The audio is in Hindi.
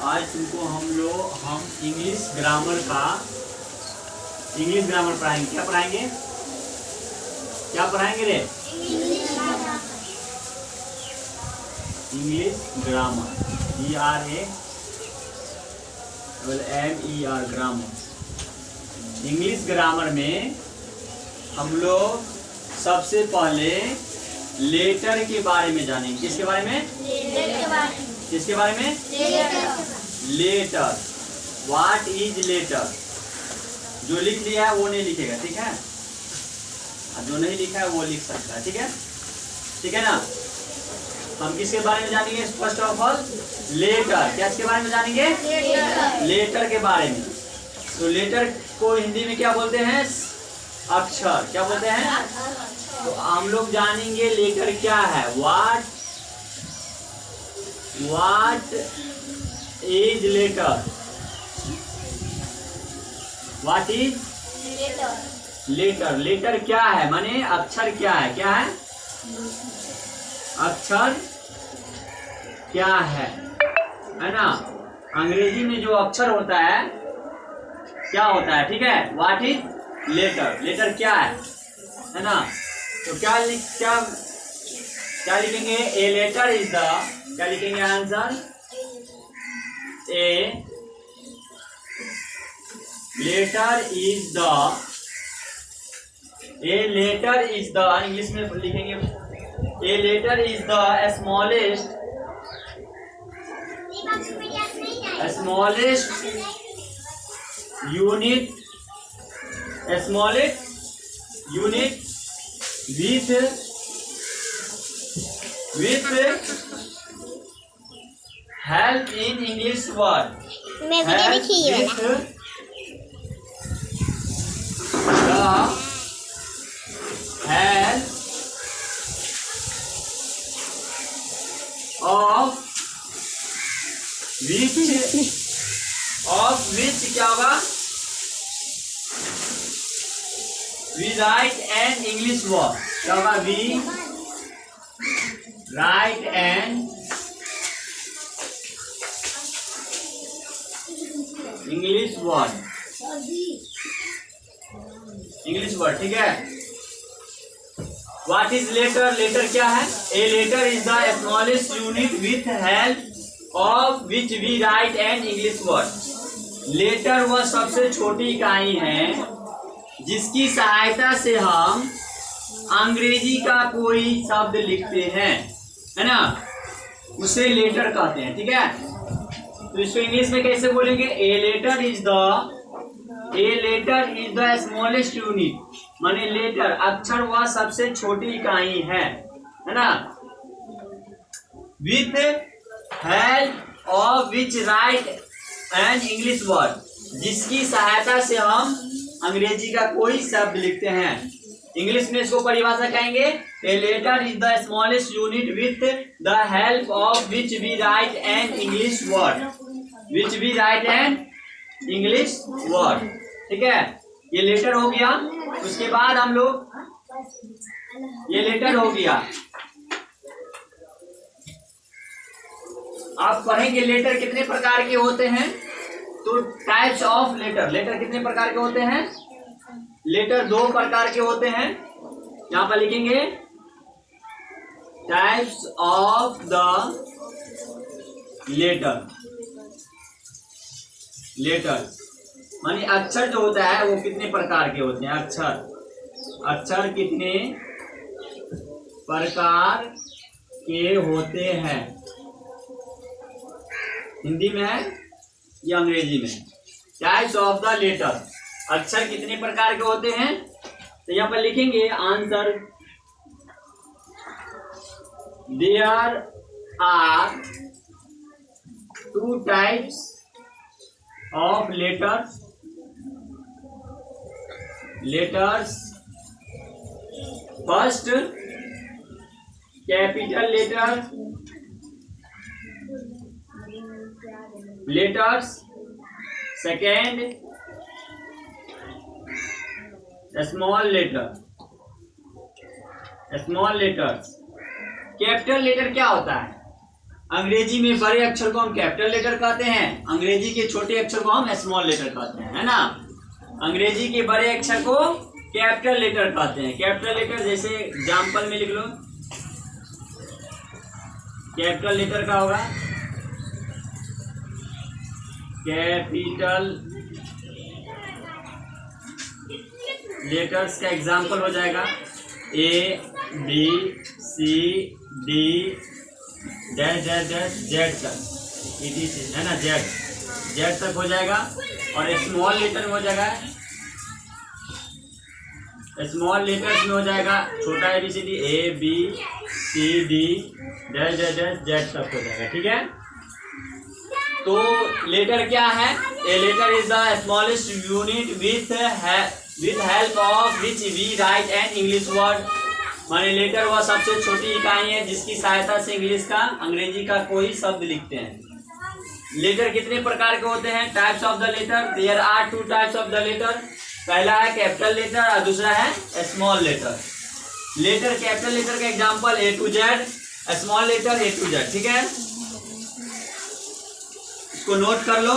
आज तुमको हम इंग्लिश ग्रामर पढ़ाएंगे। क्या पढ़ाएंगे? क्या पढ़ाएंगे रे? English grammar, GRAMER, grammar. English grammar में हम लोग सबसे पहले लेटर के बारे में जानेंगे। किसके बारे में? किसके बारे में? लेटर। What is letter? जो लिख लिया है वो नहीं लिखेगा, ठीक है? और जो नहीं लिखा है वो लिख सकता है, ठीक है? ठीक है ना? हम किसके बारे में जानेंगे? First of all letter. क्या इसके बारे में जानेंगे? लेटर के बारे में। तो लेटर को हिंदी में क्या बोलते हैं? अक्षर। क्या बोलते हैं? तो हम लोग जानेंगे लेटर क्या है। What is letter? What is letter? Letter क्या है? माने अक्षर क्या है? क्या है? अक्षर क्या है ना? अंग्रेजी में जो अक्षर होता है क्या होता है, ठीक है? What is letter? लेटर क्या है ना? तो क्या लिखेंगे? ए लेटर इज द, क्या लिखेंगे answer? A letter is the, a letter is the, English में लिखेंगे a letter is the smallest unit with help in English word. मैं वीडियो देखी है ना। help of which क्या होगा? We write an English word. क्या होगा? We write an English word. ठीक है? What is letter? लेटर क्या है? A letter is the smallest unit with help of which we write an English word. Letter वह सबसे छोटी इकाई है जिसकी सहायता से हम अंग्रेजी का कोई शब्द लिखते हैं, है ना? उसे लेटर कहते हैं, ठीक है? तो इसको इंग्लिश में कैसे बोलेंगे? A letter is the smallest unit. माने लेटर अक्षर वह सबसे छोटी इकाई है ना? With help of which write an English word, जिसकी सहायता से हम अंग्रेजी का कोई शब्द लिखते हैं। इंग्लिश में इसको परिभाषा कहेंगे a letter is the smallest unit with the help of which we write an English word. ठीक है? ये लेटर हो गया। उसके बाद हम लोग, ये लेटर हो गया, आप पढ़ेंगे लेटर कितने प्रकार के होते हैं। तो टाइप्स ऑफ लेटर कितने प्रकार के होते हैं? लेटर दो प्रकार के होते हैं। यहां पर लिखेंगे टाइप्स ऑफ द लेटर मानी अक्षर जो होता है वो कितने प्रकार के होते हैं। अक्षर कितने प्रकार के होते हैं? हिंदी में है या अंग्रेजी में? टाइप्स ऑफ द लेटर, अक्षर कितने प्रकार के होते हैं? तो यहाँ पर लिखेंगे answer, there are 2 types of letters. First capital letters, second small letters. Capital letter क्या होता है? अंग्रेजी में बड़े अक्षर को हम कैपिटल लेटर कहते हैं, अंग्रेजी के छोटे अक्षर को हम स्मॉल लेटर कहते हैं, है ना। अंग्रेजी के बड़े अक्षर को कैपिटल लेटर कहते हैं। कैपिटल लेटर जैसे एग्जाम्पल में लिख लो, कैपिटल लेटर का होगा कैपिटल लेटर्स का एग्जाम्पल हो जाएगा ABCD dash dash dash Z तक, ETC है ना, जेड तक हो जाएगा। और स्मॉल लेटर में हो जाएगा, स्मॉल लेटर्स में हो जाएगा छोटा ABCD ABCD dash dash dash Z तक हो जाएगा, ठीक है। तो लेटर क्या है? A letter is the smallest unit with help of which we write an English word. माने लेटर वह सबसे छोटी इकाई है जिसकी सहायता से इंग्लिश का, अंग्रेजी का कोई शब्द लिखते हैं। लेटर कितने प्रकार के होते हैं? Types of the letter, there are 2 types of the letter. पहला है कैपिटल लेटर और दूसरा है small letter. Letter capital letter का example A to Z, small letter A to Z, ठीक है। इसको नोट कर लो।